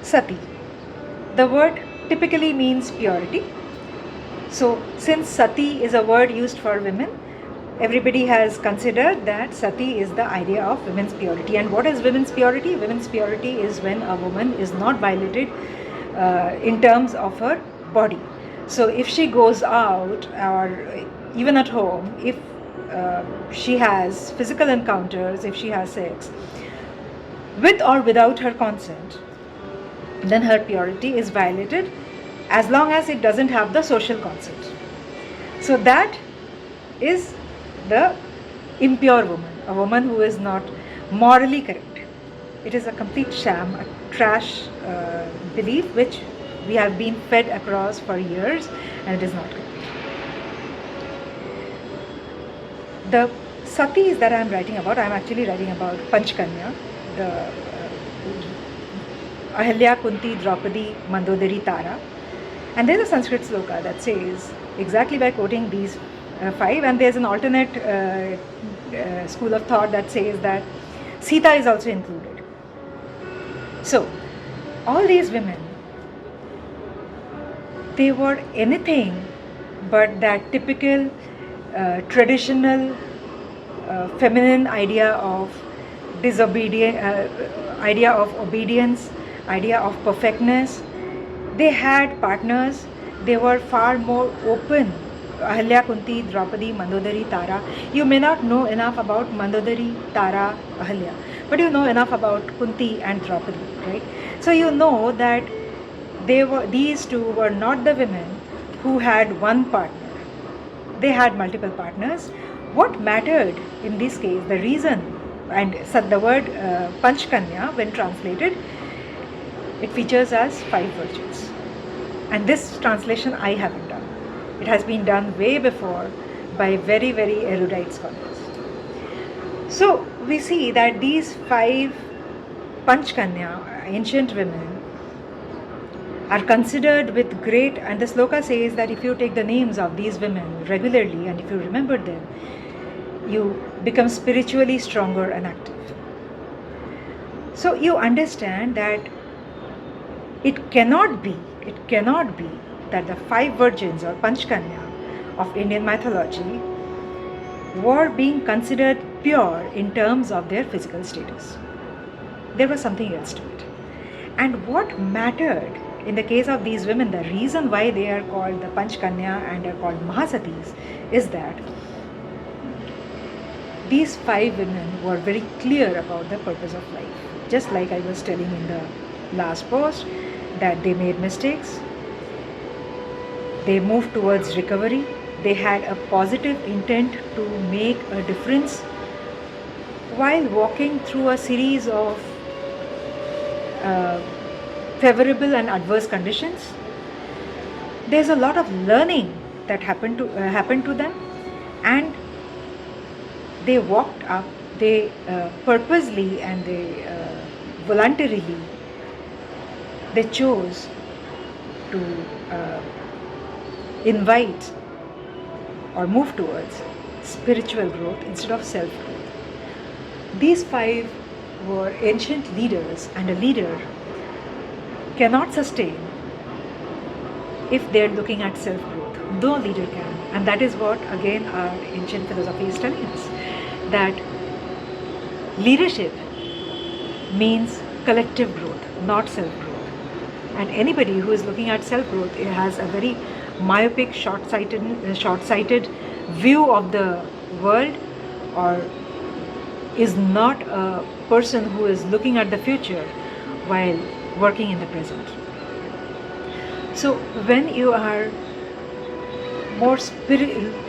Sati. The word typically means purity. So since Sati is a word used for women, everybody has considered that Sati is the idea of women's purity. And what is women's purity? Women's purity is when a woman is not violated in terms of her body. So if she goes out or even at home, if she has physical encounters, if she has sex, with or without her consent, then her purity is violated as long as it doesn't have the social consent. So that is the impure woman, a woman who is not morally correct. It is a complete sham, a trash belief which we have been fed across for years, and it is not correct. The satis that I am writing about, I am actually writing about Panchkanya, the Ahalya, Kunti, Draupadi, Mandodari, Tara. And there is a Sanskrit sloka that says, exactly by quoting these five, and there's an alternate school of thought that says that Sita is also included. So, all these women, they were anything but that typical traditional feminine idea of idea of obedience, idea of perfectness. They had partners, they were far more open. Ahalya, Kunti, Draupadi, Mandodari, Tara. You may not know enough about Mandodari, Tara, Ahalya, but you know enough about Kunti and Draupadi, right? So you know that these two were not the women who had one partner. They had multiple partners. What mattered in this case, the reason, and the word Panchkanya, when translated, it features as 5 virgins. And this translation I haven't done. It has been done way before by very, very erudite scholars. So we see that these 5 Panchkanya, ancient women, are considered with great, and the sloka says that if you take the names of these women regularly and if you remember them, you become spiritually stronger and active. So you understand that it cannot be that the 5 virgins or Panchkanya of Indian mythology were being considered pure in terms of their physical status. There was something else to it. And what mattered in the case of these women, the reason why they are called the Panchkanya and are called Mahasatis, is that these 5 women were very clear about the purpose of life. Just like I was telling in the last post, that they made mistakes, they moved towards recovery, they had a positive intent to make a difference while walking through a series of favorable and adverse conditions. There's a lot of learning that happened to them, and they walked up, they purposely and they voluntarily, they chose to invite or move towards spiritual growth instead of self-growth. These 5 were ancient leaders, and a leader cannot sustain if they're looking at self-growth. No leader can. And that is what, again, our ancient philosophy is telling us, that leadership means collective growth, not self-growth. And anybody who is looking at self-growth has a very myopic, short-sighted view of the world, or is not a person who is looking at the future while working in the present. So when you are more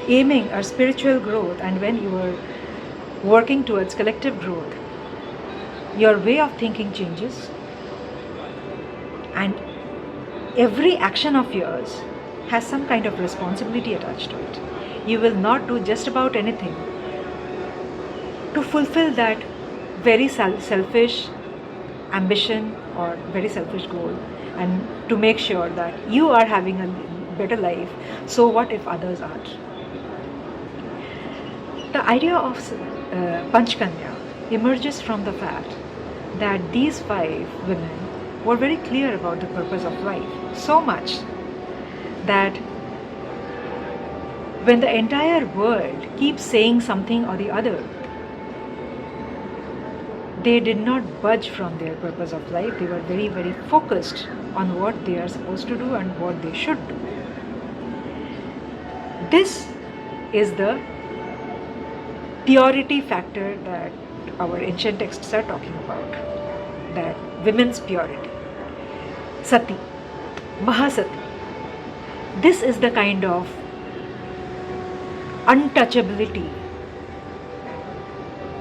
aiming at spiritual growth, and when you are working towards collective growth, your way of thinking changes, and every action of yours has some kind of responsibility attached to it. You will not do just about anything to fulfill that very selfish ambition or very selfish goal, and to make sure that you are having a better life. So what if others aren't? The idea of Panchkanya emerges from the fact that these 5 women were very clear about the purpose of life. So much that when the entire world keeps saying something or the other, they did not budge from their purpose of life. They were very, very focused on what they are supposed to do and what they should do. This is the purity factor that our ancient texts are talking about, that women's purity. Sati, Mahasati. This is the kind of untouchability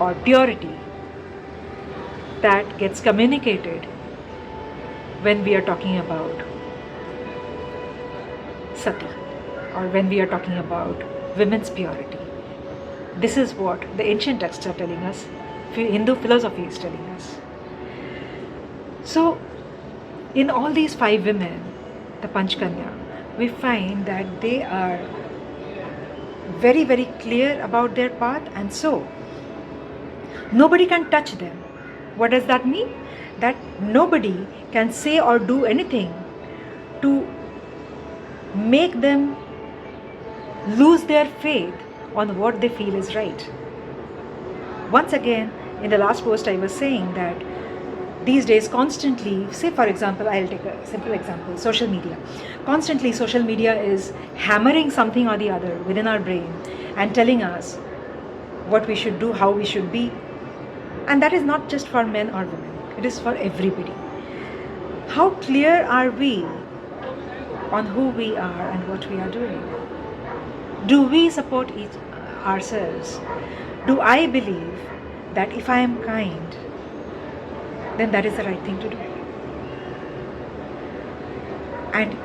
or purity that gets communicated when we are talking about Sati, or when we are talking about women's purity. This is what the ancient texts are telling us, Hindu philosophy is telling us. So, in all these 5 women, the Panchkanya, we find that they are very, very clear about their path, and so nobody can touch them. What does that mean? That nobody can say or do anything to make them lose their faith on what they feel is right. Once again, in the last post I was saying that these days constantly, say for example, I'll take a simple example, social media. Constantly social media is hammering something or the other within our brain and telling us what we should do, how we should be. And that is not just for men or women, it is for everybody. How clear are we on who we are and what we are doing? Do we support ourselves? Do I believe that if I am kind, then that is the right thing to do? And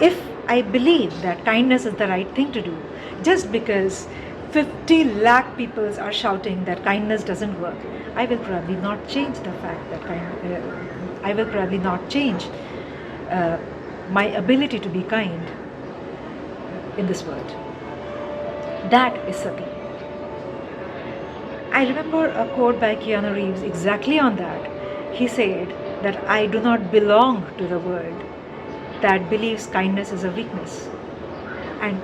if I believe that kindness is the right thing to do, just because 50 lakh people are shouting that kindness doesn't work, I will probably not change the fact that I will probably not change my ability to be kind in this world. That is Sati. I remember a quote by Keanu Reeves exactly on that. He said that I do not belong to the world that believes kindness is a weakness. And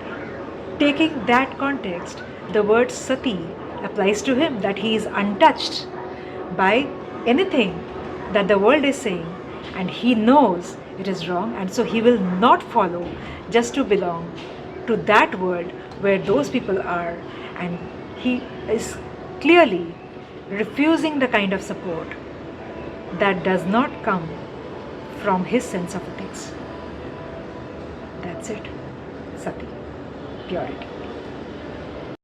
taking that context, the word Sati applies to him, that he is untouched by anything that the world is saying, and he knows it is wrong, and so he will not follow just to belong to that world where those people are, and he is clearly refusing the kind of support that does not come from his sense of ethics. That's it. Sati, purity.